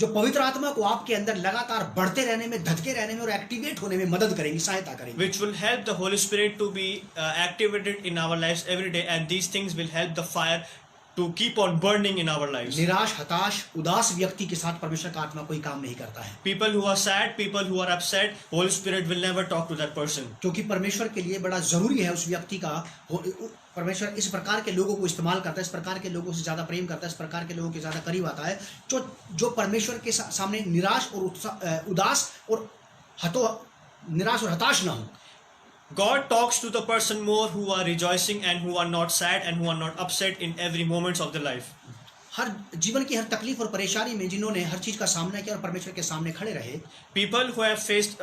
जो पवित्र आत्मा को आपके अंदर लगातार बढ़ते रहने में, धधके रहने में और एक्टिवेट होने में मदद करेंगी, सहायता करेंगी। which will help the Holy Spirit to be activated in our lives every day, and these things will help the fire to keep on burning in our lives. निराश, हताश, उदास व्यक्ति के साथ परमेश्वर का आत्मा कोई काम नहीं करता है। People who are sad, people who are upset, Holy Spirit will never talk to that person. क्योंकि परमेश्वर के लिए बड़ा जरूरी है उस व्यक्ति का, परमेश्वर इस प्रकार के लोगों को इस्तेमाल करता है, इस प्रकार के लोगों से ज्यादा प्रेम करता है, इस प्रकार के लोगों के ज्यादा करीब आता है, जो परमेश्वर के सामने निराश और उदास और निराश और हताश ना हो। God talks to the person more who are rejoicing and who are not sad and who are not upset in every moments of their life. हर जीवन की हर तकलीफ और परेशानी में जिन्होंने हर चीज का सामना किया और परमेश्वर के सामने खड़े रहे, People who have faced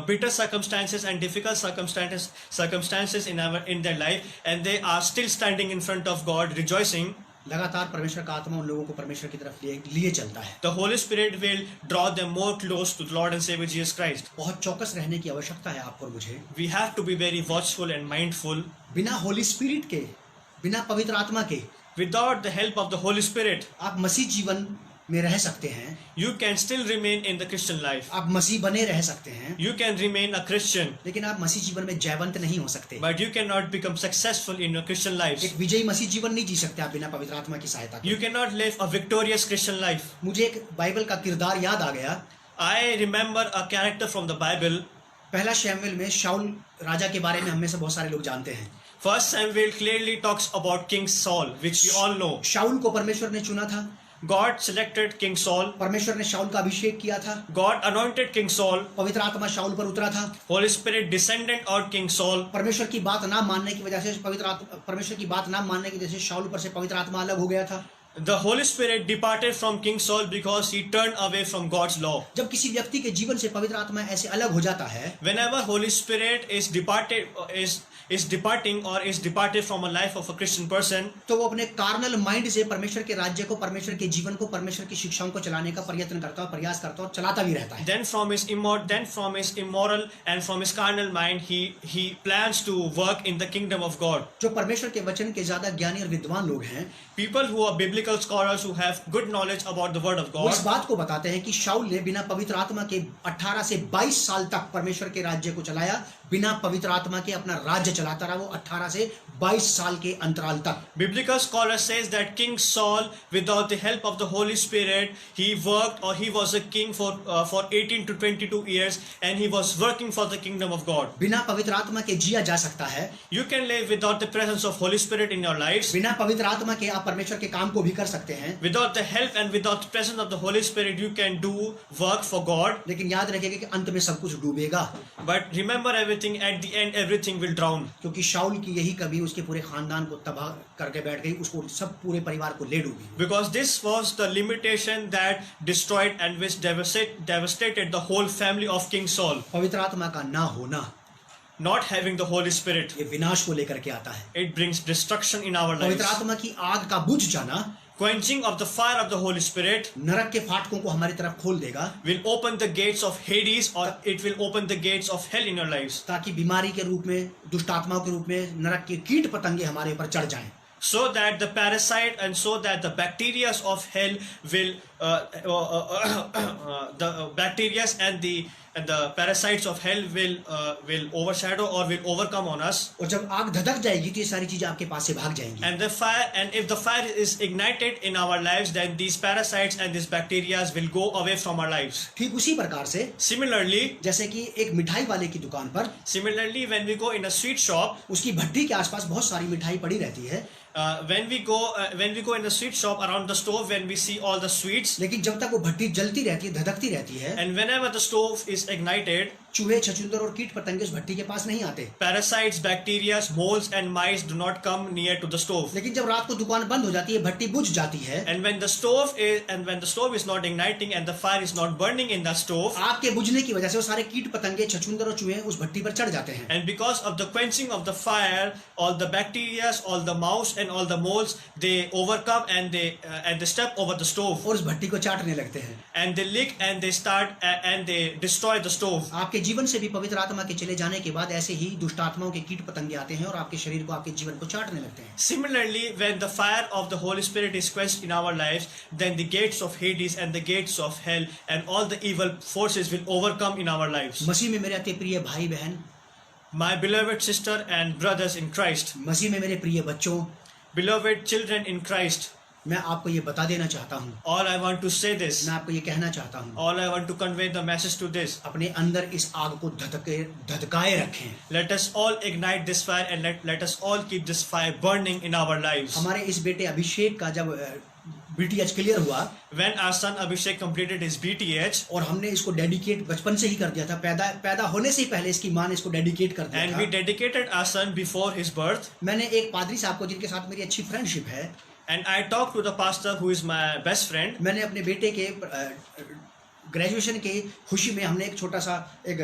bitter circumstances and difficult circumstances in their life, and they are still standing in front of God rejoicing, लगातार परमेश्वर का आत्मा उन लोगों को परमेश्वर की तरफ लिए चलता है। the Holy Spirit will draw them more close to the Lord and Savior Jesus Christ. बहुत चौकस रहने की आवश्यकता है आपको और मुझे। We have to be very watchful and mindful. बिना होली स्पिरिट के, बिना पवित्र आत्मा के Without the help of the Holy Spirit, आप मसीह जीवन में रह सकते हैं, you can still remain in the Christian life. आप मसीह बने रह सकते हैं, You can remain a Christian, लेकिन आप मसीह जीवन में जयवंत नहीं हो सकते। but you cannot become successful in your Christian lives. एक विजयी मसीह जीवन नहीं जी सकते आप बिना पवित्र आत्मा की सहायता के। You cannot live a victorious Christian life. मुझे एक बाइबल का किरदार याद आ गया। I remember a character from the Bible. पहला शमूएल में शाऊल राजा के बारे में हम में से बहुत सारे लोग जानते हैं। First Samuel clearly talks about King Saul, which we all know. शाऊल को परमेश्वर ने चुना था, God selected King Saul. परमेश्वर ने शाऊल का अभिषेक किया था, God anointed King Saul. पवित्र आत्मा शाऊल पर उतरा था। Holy Spirit descended on King Saul. परमेश्वर की बात ना मानने की वजह से, परमेश्वर की बात ना मानने की वजह से शाऊल पर से पवित्र आत्मा अलग हो गया था। The Holy Spirit departed from King Saul because he turned away from God's law. जब किसी व्यक्ति के जीवन से पवित्र आत्मा ऐसे अलग हो जाता है, Whenever Holy Spirit is departing or is departed from a life of a Christian person, तो वो अपने कार्नल माइंड से परमेश्वर के राज्य को, परमेश्वर के जीवन को, परमेश्वर की शिक्षाओं को चलाने का प्रयत्न करता है, प्रयास करता है और चलाता भी रहता है. then from his immoral and from his carnal mind, he plans to work in the kingdom of God. जो परमेश्वर के वचन के ज्यादा ज्ञानी और विद्वान लोग हैं, People who are biblical scholars who have good knowledge about the word of वो इस God, बात को बताते हैं कि शाऊल ने बिना पवित्र आत्मा के 18 से 22 साल तक परमेश्वर के राज्य को चलाया. बिना पवित्र आत्मा के अपना राज्य चलाता रहा वो 18 से 22 साल के अंतराल तक. biblical scholar says that King Saul, without the help of the Holy Spirit, he worked or he was a king for 18 to 22 years, and he was working for the kingdom of God. बिना पवित्र आत्मा के जिया जा सकता है. You can live without the presence of Holy Spirit in your lives. बिना पवित्र आत्मा के आप परमेश्वर के काम को भी कर सकते हैं. Without the help and without the presence of the Holy Spirit, you can do work for God. लेकिन याद रखिएगा कि अंत में सब कुछ डूबेगा. But remember everything, at the end everything will drown. क्योंकि शाऊल की यही कभी उसके पूरे खानदान को तबाह करके बैठ गई, उसको सब पूरे परिवार को ले डूबी. Because this was the limitation that destroyed and which devastated the whole family of King Saul. पवित्र आत्मा का ना होना Not having the Holy Spirit, ये विनाश को लेकर के आता है. it brings destruction in our पवित्र lives. आत्मा की आग का बुझ जाना Quenching of the fire of the Holy Spirit नरक के फाटकों को हमारी तरफ खोल देगा, will open the gates of Hades, or it will open the gates of hell in your lives, ताकि बीमारी के रूप में, दुष्ट आत्माओं के रूप में नरक के कीट पतंगे हमारे ऊपर चढ़ जाएं. so that the parasite and so that the bacteria of hell will the bacteria and the parasites of hell will overshadow or will overcome on us. और जब आग धधक जाएगी तो ये सारी चीजें आपके पास से भाग जाएंगी. And if the fire is ignited in our lives, then these parasites and these bacteria will go away from our lives. ठीक उसी प्रकार से Similarly, जैसे कि एक मिठाई वाले की दुकान पर when we go in a sweet shop, उसकी भट्टी के आसपास बहुत सारी मिठाई पड़ी रहती है, when we go in the sweet shop around the stove, when we see all the sweets, लेकिन जब तक वो भट्टी जलती रहती है, धधकती रहती है, and whenever the stove is ignited, चूहे, छछूंदर और कीट पतंगे उस भट्टी के पास नहीं आते. parasites, bacteria, moles and mice do not come near to the stove. लेकिन जब रात को दुकान बंद हो जाती है, भट्टी बुझ जाती है, And when the stove is not igniting and the fire is not burning in the stove, आग के बुझने की वजह से वो सारे कीट पतंगे, छछूंदर और चूहे उस भट्टी पर चढ़ जाते हैं. and because of the quenching of the fire, all the bacteria, all the mouse and all the moles, they overcome and they step over the stove, और उस भट्टी को चाटने लगते हैं. and they lick and they start and they destroy the stove. आपके जीवन से भी पवित्र आत्मा के चले जाने के बाद ऐसे ही दुष्ट आत्माओं के कीट पतंगे आते हैं और आपके शरीर को, आपके जीवन को चाटने लगते हैं. Similarly, when the fire of the Holy Spirit is quenched in our lives, then the gates of Hades and the gates of hell and all the evil forces will overcome in our lives. मसीह में मेरे अति प्रिय भाई बहन, My beloved sister and brothers in Christ, मसीह में मेरे प्रिय बच्चों, beloved children in Christ, मैं आपको ये बता देना चाहता हूँ, all I want to say this, मैं आपको ये कहना चाहता हूँ, all I want to convey the message to this. अपने अंदर इस आग को धधकाए रखें. Let us all ignite this fire and let us all keep this fire burning in our lives. हमारे इस बेटे अभिषेक का जब BTH क्लियर हुआ When our son Abhishek completed his BTH, और हमने इसको डेडिकेट बचपन से ही कर दिया था, पैदा होने से ही पहले इसकी माँ ने इसको डेडिकेट कर दिया and था. we dedicated our son before his birth, मैंने एक पादरी साहब को, जिनके साथ मेरी अच्छी फ्रेंडशिप है, and I talked to the pastor who is my best friend. मैंने अपने बेटे के ग्रेजुएशन की खुशी में हमने एक छोटा सा एक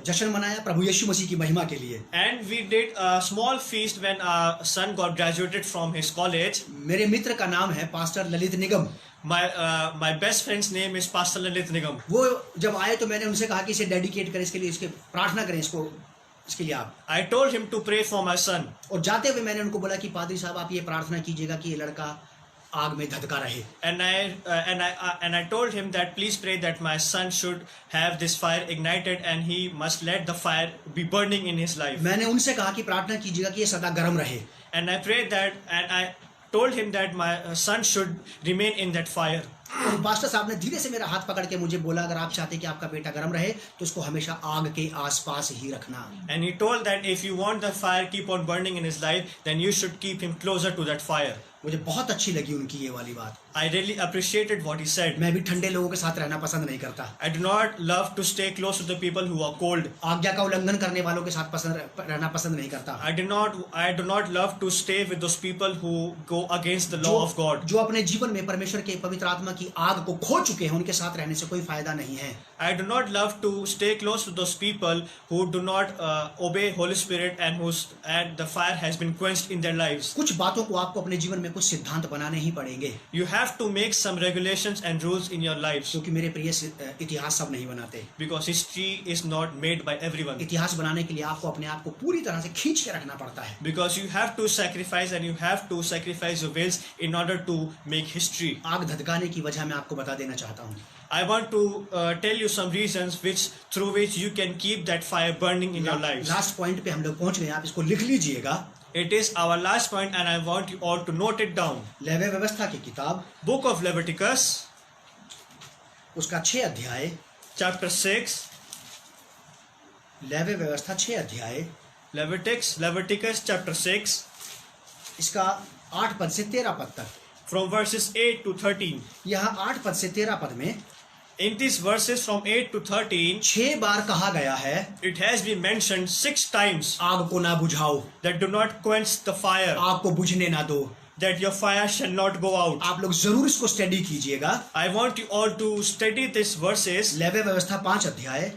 जश्न मनाया प्रभु यीशु मसीह की महिमा के लिए. And we did a small feast when our son got graduated from his college. मेरे मित्र का नाम है pastor Lalit Nigam. My best friend's name is Pastor Lalit Nigam. वो जब आए तो मैंने उनसे कहा कि इसे डेडिकेट करें, इसके लिए इसके प्रार्थना करें, इसके लिए आप. I told him to pray for my son. और जाते हुए मैंने उनको बोला कि पादरी साहब आप ये प्रार्थना कीजिएगा कि ये लड़का आग में धधका रहे. And I told him that please pray that my son should have this fire ignited and he must let the fire be burning in his life. मैंने उनसे कहा कि प्रार्थना कीजिएगा कि ये सदा गर्म रहे. And I prayed that, and I told him that my son should remain in that fire. और पास्टर साहब ने धीरे से मेरा हाथ पकड़ के मुझे बोला, अगर आप चाहते कि आपका बेटा गर्म रहे तो उसको हमेशा आग के आसपास ही रखना. And he told that if you want the fire keep on burning in his life, then you should keep him closer to that fire. मुझे बहुत अच्छी लगी उनकी ये वाली बात। I really appreciated what he said. मैं भी ठंडे लोगों के साथ रहना पसंद नहीं करता। I do not love to stay close to the people who are cold. आज्ञा का उल्लंघन करने वालों के साथ रहना पसंद नहीं करता। I do not love to stay with those people who go against the law of God. जो अपने जीवन में परमेश्वर के पवित्र आत्मा की आग को खो चुके हैं, उनके साथ रहने से कोई फायदा नहीं है। I do not love to stay close to those people who do not obey Holy Spirit and the fire has been quenched in their lives. कुछ बातों को आपको अपने जीवन में कुछ सिद्धांत बनाने ही पड़ेंगे। You have to make some regulations and rules in your lives. क्योंकि मेरे प्रिय इतिहास सब नहीं बनाते। Because history is not made by everyone. इतिहास बनाने के लिए आपको अपने आप को पूरी तरह से खींच के रखना पड़ता है। Because you have to sacrifice and you have to sacrifice your wills in order to make history. आग धधकाने की वजह मैं आपको बता देना चाहता हूँ। I want to tell you some reasons through which you can keep that fire burning in your lives. Last point पे हम लोग पहुंच गए, आप इसको लिख लीजिएगा। It is our last point and I want you all to note it down. Levi व्यवस्था की किताब Book of Leviticus, उसका 6 अध्याय, chapter 6. लेवी व्यवस्था 6 अध्याय, Leviticus chapter 6, इसका 8 पद से 13 पद तक। from verses 8 to 13. यहाँ 8 पद से 13 पद में In these verses from 8 to 13, 6 बार कहा गया है, it has been mentioned 6 times आग को ना बुझाओ, that do not quench the fire, आग को बुझने ना दो। that your fire shall not go out. आप लोग जरूर इसको स्टडी कीजिएगा। I want you all to study these verses. Levi व्यवस्था 5 अध्याय,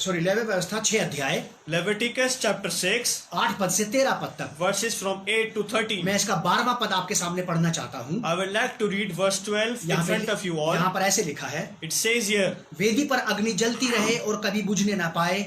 लेवी व्यवस्था 6 अध्याय, Leviticus chapter 6, 8 पद से 13 पद तक। verses from 8 to 13. मैं इसका 12वां पद आपके सामने पढ़ना चाहता हूँ। I would like to read verse 12 in front of you all. यहाँ पर ऐसे लिखा है, It says here, वेदी पर अग्नि जलती रहे और कभी बुझने ना पाए,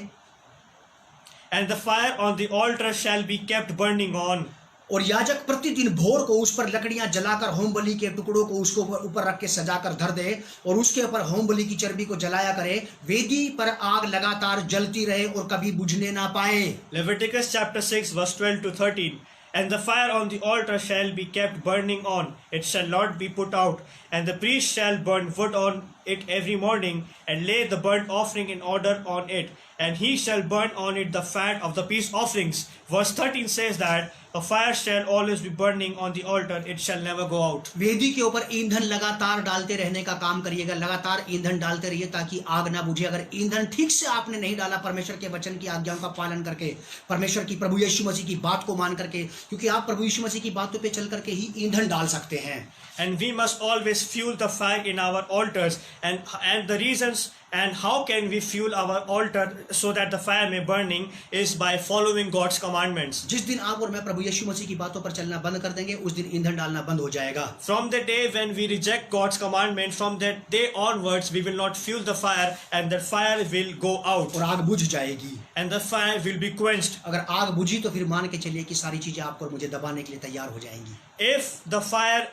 and the fire on the altar shall be kept burning on. और याजक प्रतिदिन भोर को उस पर लकड़ियां जलाकर होम बलि के टुकड़ों को उसको ऊपर रख के सजाकर धर दे और उसके ऊपर होम बलि की चर्बी को जलाया करे। वेदी पर आग लगातार जलती रहे और कभी बुझने ना पाए। Leviticus chapter 6 verse 12 to 13. And the fire on the altar shall be kept burning on, it shall not be put out. And the priest shall burn wood on it every morning, and lay the burnt offering in order on it. And he shall burn on it the fat of the peace offerings. Verse 13 says that a fire shall always be burning on the altar, it shall never go out. वेदी के ऊपर ईंधन लगातार डालते रहने का काम करिएगा, लगातार ईंधन डालते रहिए ताकि आग ना बुझे। अगर ईंधन ठीक से आपने नहीं डाला, परमेश्वर के वचन की आज्ञाओं का पालन करके, परमेश्वर की प्रभु यीशु मसीह की बात को मान करके, क्योंकि आप प्रभु यीशु मसीह की बातों पे चल करके ही ईंधन डाल सकते हैं। And we must always fuel the fire in our altars, and the reasons and how can we fuel our altar so that the fire may burning is by following God's commandments. जिस दिन आप और मैं प्रभु यीशु मसीह की बातों पर चलना बंद कर देंगे, उस दिन ईंधन डालना बंद हो जाएगा। From the day when we reject God's commandment, from that day onwards we will not fuel the fire, and the fire will go out, और आग बुझ जाएगी। and the fire will be quenched. अगर आग बुझी तो फिर मान के चलिए कि सारी चीजें आपको और मुझे दबाने के लिए तैयार हो जाएंगी। If the fire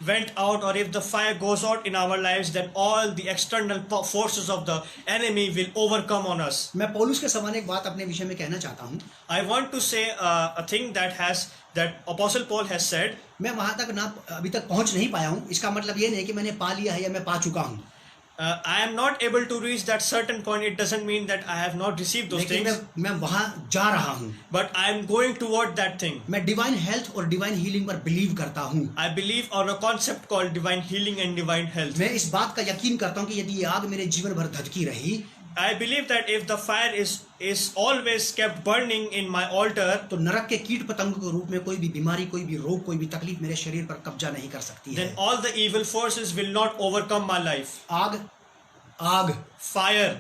went out, or if the fire goes out in our lives, then all the external forces of the enemy will overcome on us. मैं पौलुस के समान एक बात अपने विषय में कहना चाहता हूँ। I want to say a thing that Apostle Paul has said. मैं वहां तक ना अभी तक पहुंच नहीं पाया हूँ। इसका मतलब ये नहीं कि मैंने पा लिया है या मैं पा चुका हूँ। I am not able to reach that certain point. It doesn't mean that I have not received those लेकिन things. मैं वहां जा रहा हूँ। But I am going toward that thing. मैं डिवाइन हेल्थ और डिवाइन हीलिंग पर बिलीव करता हूँ। I believe on a concept called divine healing and divine health. मैं इस बात का यकीन करता हूँ कि यदि ये आग मेरे जीवन भर धधकी रही, I believe that if the fire is always kept burning in my altar, तो नरक के कीट पतंग के रूप में कोई भी बीमारी, कोई भी रोग, कोई भी तकलीफ मेरे शरीर पर कब्जा नहीं कर सकती है। then all the evil forces will not overcome my life. आग Fire.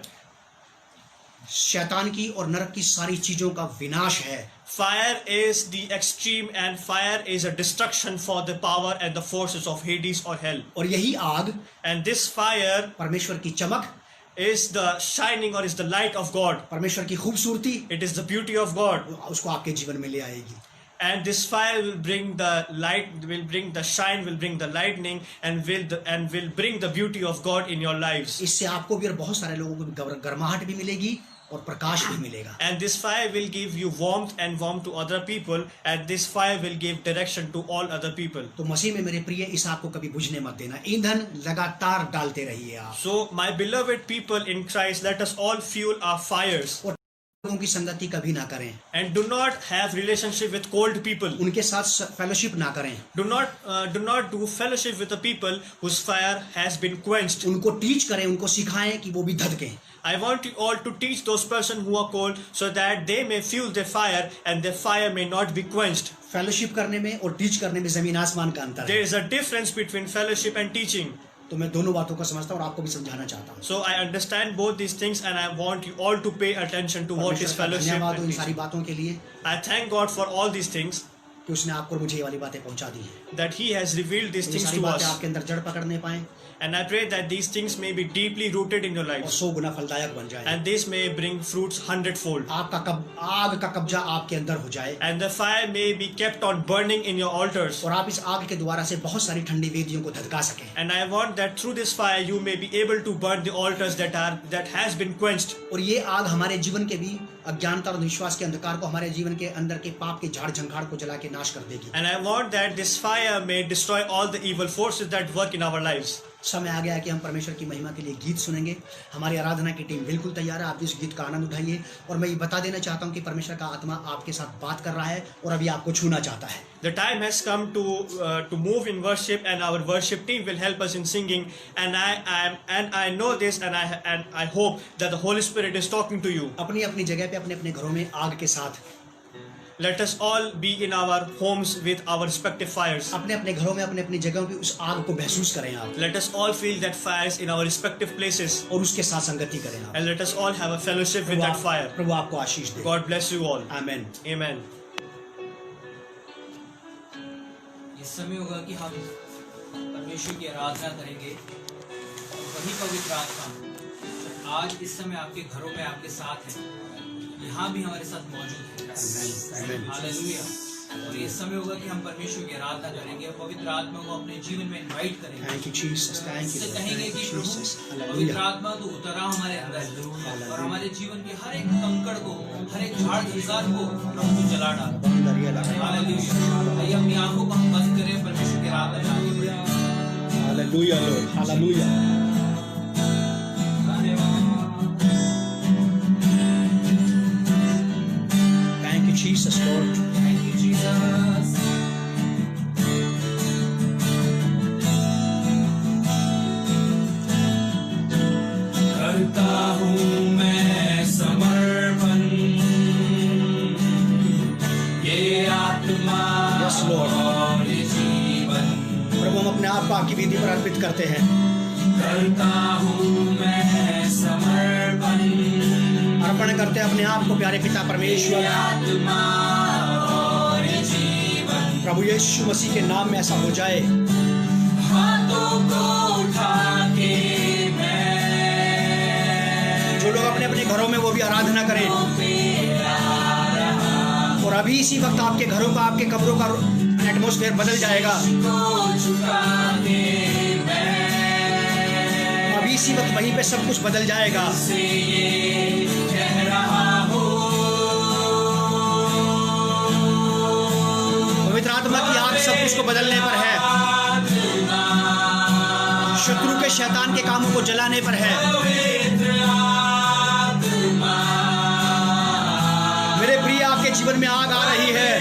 शैतान की और नरक की सारी चीजों का विनाश है। Fire is the extreme, and fire is a destruction for the power and the forces of Hades or hell. और यही आग, And this fire परमेश्वर की चमक, is the shining or is the light of God. परमेश्वर की खूबसूरती, It is the beauty of God. उसको आपके जीवन में ले आएगी। And this fire will bring the light, will bring the shine, will bring the lightning, and will bring the beauty of God in your lives. इससे आपको भी और बहुत सारे लोगों को भी गर्माहट भी मिलेगी और प्रकाश भी मिलेगा। And this fire will give you warmth and warmth to other people, and this fire will give direction to all other people. तो मसीह में मेरे प्रिय, इस आग को कभी बुझने मत देना। ईंधन लगातार डालते रहिए आप। So my beloved people in Christ, let us all fuel our fires. और लोगों की संगति कभी ना करें, And do not have relationship with cold people. उनके साथ फेलोशिप ना करें, Do not do fellowship with the people whose fire has been quenched. उनको टीच करें, उनको सिखाएं कि वो भी धधकें. I want you all to teach those persons who are cold so that they may fuel their fire and their fire may not be quenched. Fellowship करने में और टीच करने में जमीन आसमान का अंतर There है. is a difference between fellowship and teaching. तो मैं दोनों बातों को समझता हूँ और आपको भी समझाना चाहता हूँ. So I understand both these things and I want you all to pay attention to what is परमेश्वर का fellowship धन्यवाद हो and इन सारी teaching. बातों के लिए I thank God for all these things कि उसने आपको और मुझे ये वाली बातें पहुंचा दी है. that He has revealed these ये things सारी to बातें us. आपके अंदर जड़ पकड़ने पाए And I pray that these things may be deeply rooted in your और lives 100 गुना फलदायक बन जाए. and this may bring fruits 100-fold. आग का कब्जा आपके अंदर हो जाए And the fire may be kept on burning in your altars. और आप इस आग के द्वारा से बहुत सारी ठंडी वेदियों को धधका सकें. And I want that through this fire you may be able to burn the altars that has been quenched. और ये आग हमारे जीवन के भी अज्ञानता और विश्वास के अंधकार को, हमारे जीवन के अंदर के पाप के झाड़ झंखाड़ को जला के नाश कर देगी. And I want that this fire may destroy all the evil forces that work in our lives. समय आ गया है कि हम परमेश्वर की महिमा के लिए गीत सुनेंगे. हमारी आराधना की टीम बिल्कुल तैयार है. आप इस गीत का आनंद उठाइए और मैं ये बता देना चाहता हूँ कि परमेश्वर का आत्मा आपके साथ बात कर रहा है और अभी आपको छूना चाहता है. The time has come to move in worship and our worship team will help us in singing and I know this and I hope that the Holy Spirit is talking to you. अपनी अपनी जगह पे अपने अपने घरों में आग के साथ, Let us all be in our homes with our respective fires. अपने अपने घरों में अपने अपनी जगहों पे उस आग को महसूस करें आप Let us all feel that fires in our respective places और उसके साथ संगति करें आप. and let us all have a fellowship with that fire. प्रभु आपको आशीष दे. God bless you all. आमीन. Amen. ये समय होगा कि हम परमेश्वर की आराधना करेंगे और वही पवित्र आत्मा आज इस समय आपके घरों में आपके साथ है, यहाँ भी हमारे साथ मौजूद है. हालेलुया. और ये समय होगा कि हम परमेश्वर की आराधना करेंगे और पवित्र आत्मा को अपने जीवन में इनवाइट करेंगे. Thank you Jesus. Thank you इससे Lord. कहेंगे Thank कि you Jesus. प्रभु पवित्र Hallelujah. आत्मा तो उतरा हमारे अंदर और हमारे जीवन के हर एक कंकड़ को, हर एक झाड़ झंकार को प्रभु तू जला डाल. हालेलुया. आइए अपनी आंखों को हम बंद करें, परमेश्वर की आराधना में आगे बढ़ें. Hallelujah Lord. Hallelujah. Thank you Jesus Lord. Thank you, Jesus. करता हूँ मैं समर्पण, ये आत्मा Yes, Lord. और ये जीवन. प्रभु हम अपने आप को आपकी विधि पर अर्पित करते हैं. करता हूँ मैं समर्पण, अर्पण करते हैं अपने आप को प्यारे पिता ये परमेश्वर. आत्मा और ये जीवन. प्रभु यीशु मसीह के नाम में ऐसा हो जाए. हाथों को उठा के मैं जो लोग अपने अपने घरों में वो भी आराधना करें और अभी इसी वक्त आपके घरों का, आपके कब्रों का एटमॉस्फेयर बदल जाएगा. अभी इसी वक्त वहीं पे सब कुछ बदल जाएगा. पवित्र आत्मा की आग सब कुछ को बदलने पर है, शत्रु के शैतान के कामों को जलाने पर है. मेरे प्रिय आपके जीवन में आग आ रही है.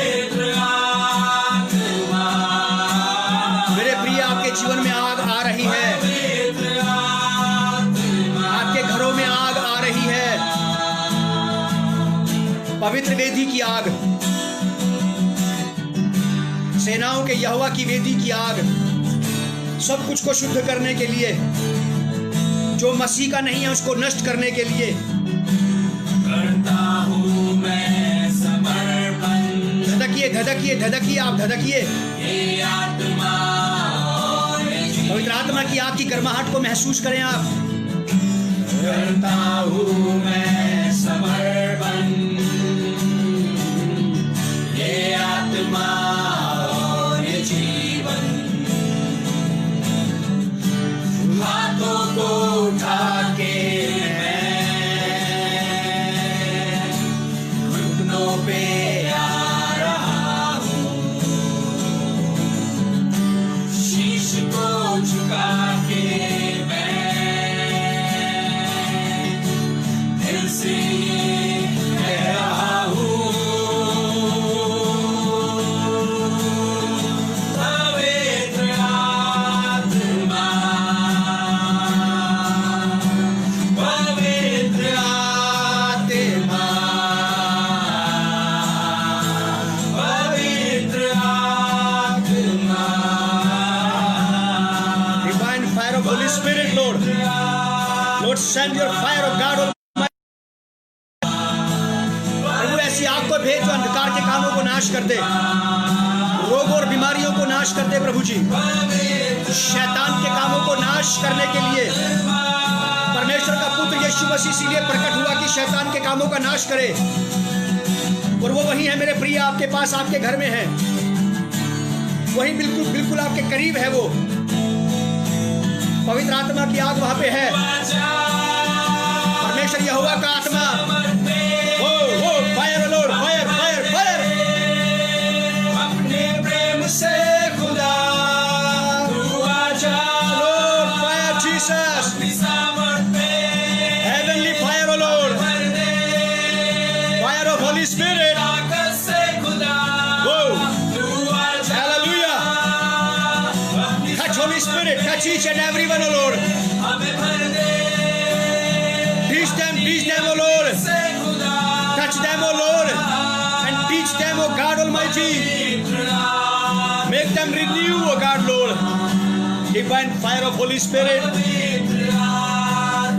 मेरे प्रिय आपके जीवन में आग आ रही है. आपके घरों में आग आ रही है. पवित्र वेदी की आग, सेनाओं के यहोवा की वेदी की आग, सब कुछ को शुद्ध करने के लिए, जो मसीह का नहीं है उसको नष्ट करने के लिए. करता हूँ मैं समर्पण, धधकिए धधकिए धधकिए, आप धधकिए. ये आत्मा और ये जीवन. पवित्र आत्मा की आग की गर्माहट को महसूस करें आप. करता हूँ मैं समर्पण, ये आत्मा और ये जीवन. हाथों को उठा के मैं घुटनों पे आ रहा हूँ. शीश को झुका के मैं दिल Spirit, Lord. Lord, send your fire of God. प्रभु ऐसी आग को भेज जो अंधकार के कामों को नाश कर दे, रोग और बीमारियों को नाश कर दे प्रभु जी। शैतान के कामों को नाश करने के लिए परमेश्वर का पुत्र यीशु मसीह इसीलिए प्रकट हुआ कि शैतान के कामों का नाश करे। और वो वही है मेरे प्रिय, आपके पास, आपके घर में है, वही बिल्कुल बिल्कुल आपके करीब है। वो पवित्र आत्मा की आग वहां पे है, परमेश्वर यहोवा का आत्मा। O fire lord, fire fire fire. अपने प्रेम से खुदा तू आजा, lord fire Jesus, heavenly fire O lord, fire of holy spirit. Holy Spirit, touch each and every one, O Lord. Teach them, O Lord. Touch them, O Lord, and teach them, O God Almighty. Make them renew, O God, Lord. Divine fire of Holy Spirit.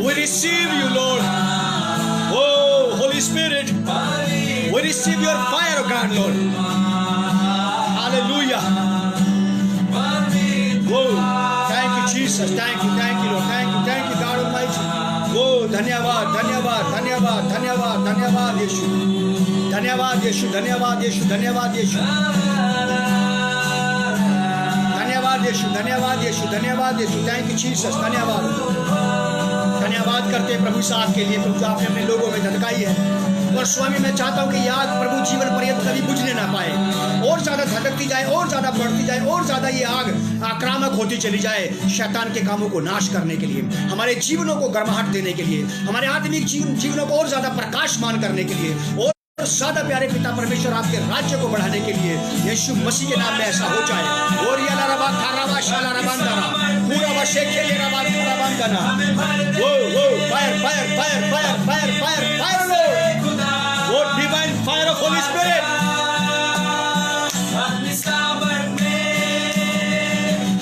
We receive you, Lord. Oh, Holy Spirit, we receive your fire, O God, Lord. Hallelujah. Oh, thank you Jesus, thank you Lord, thank you God Almighty. Oh, धन्यवाद धन्यवाद धन्यवाद धन्यवाद धन्यवाद यीशु, धन्यवाद यीशु, धन्यवाद यीशु, धन्यवाद यीशु, धन्यवाद यीशु, धन्यवाद यीशु, धन्यवाद यीशु। थैंक यू जीसस, धन्यवाद। धन्यवाद करते हैं प्रभु साहब के लिए, प्रभु जो आपने अपने लोगों में धधकाई है। और स्वामी मैं चाहता हूँ कि ये आग प्रभु जीवन पर्यंत कभी बुझने ना पाए, और ज्यादा धधकती जाए, और ज्यादा बढ़ती जाए, और ज्यादा ये आग आक्रामक होती चली जाए, शैतान के कामों को नाश करने के लिए, हमारे जीवनों को गर्माहट देने के लिए, हमारे आत्मिक जीवनों को और ज्यादा प्रकाशमान करने के लिए, और ज्यादा प्यारे पिता परमेश्वर आपके राज्य को बढ़ाने के लिए यीशु मसीह के नाम में ऐसा हो जाए। और ये लाराबा खाराबा शाला रबांदाना पूरा वशेखे ये रबा रबांदाना। वो fire fire fire fire fire fire fire lord, वो divine fire of holy spirit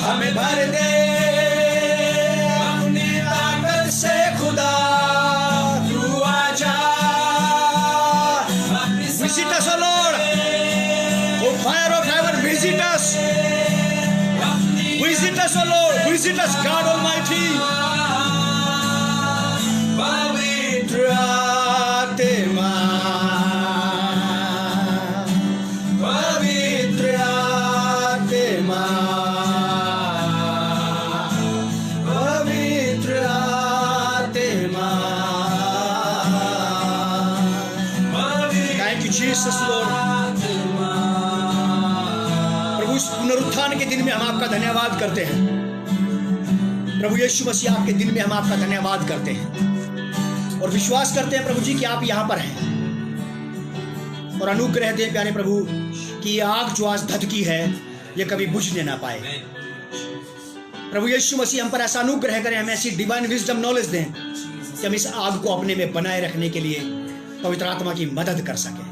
हमें भर दे अपनी ताकत से खुदा, तू आजा। Visit us, O Lord. Oh, fire of heaven, visit us. Visit us, O Lord. Visit us, God Almighty. पवित्र आत्मा, पवित्र आत्मा, पवित्र आत्मा। Jesus Lord, प्रभु इस पुनरुत्थान के दिन में हम आपका धन्यवाद करते हैं। प्रभु यीशु मसीह आपके दिन में हम आपका धन्यवाद करते हैं और विश्वास करते हैं प्रभु जी कि आप यहाँ पर हैं। और अनुग्रह दें प्यारे प्रभु कि ये आग जो आज धधकी है ये कभी बुझने ना पाए। प्रभु यीशु मसीह हम पर ऐसा अनुग्रह करें, हमें ऐसी डिवाइन विजडम नॉलेज दें कि हम इस आग को अपने में बनाए रखने के लिए पवित्र आत्मा की मदद कर सकें।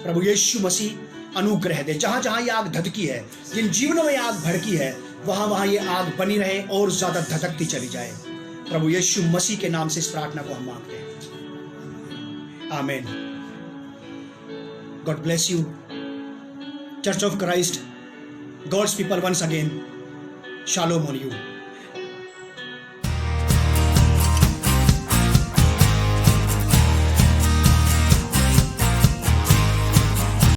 प्रभु यीशु मसीह अनुग्रह दे, जहां जहां ये आग धधकी है, जिन जीवनों में आग भड़की है, वहां वहां ये आग बनी रहे और ज्यादा धधकती चली जाए। प्रभु यीशु मसीह के नाम से इस प्रार्थना को हम मांगते हैं, आमीन। God bless you church of Christ, God's people, once again, shalom on you.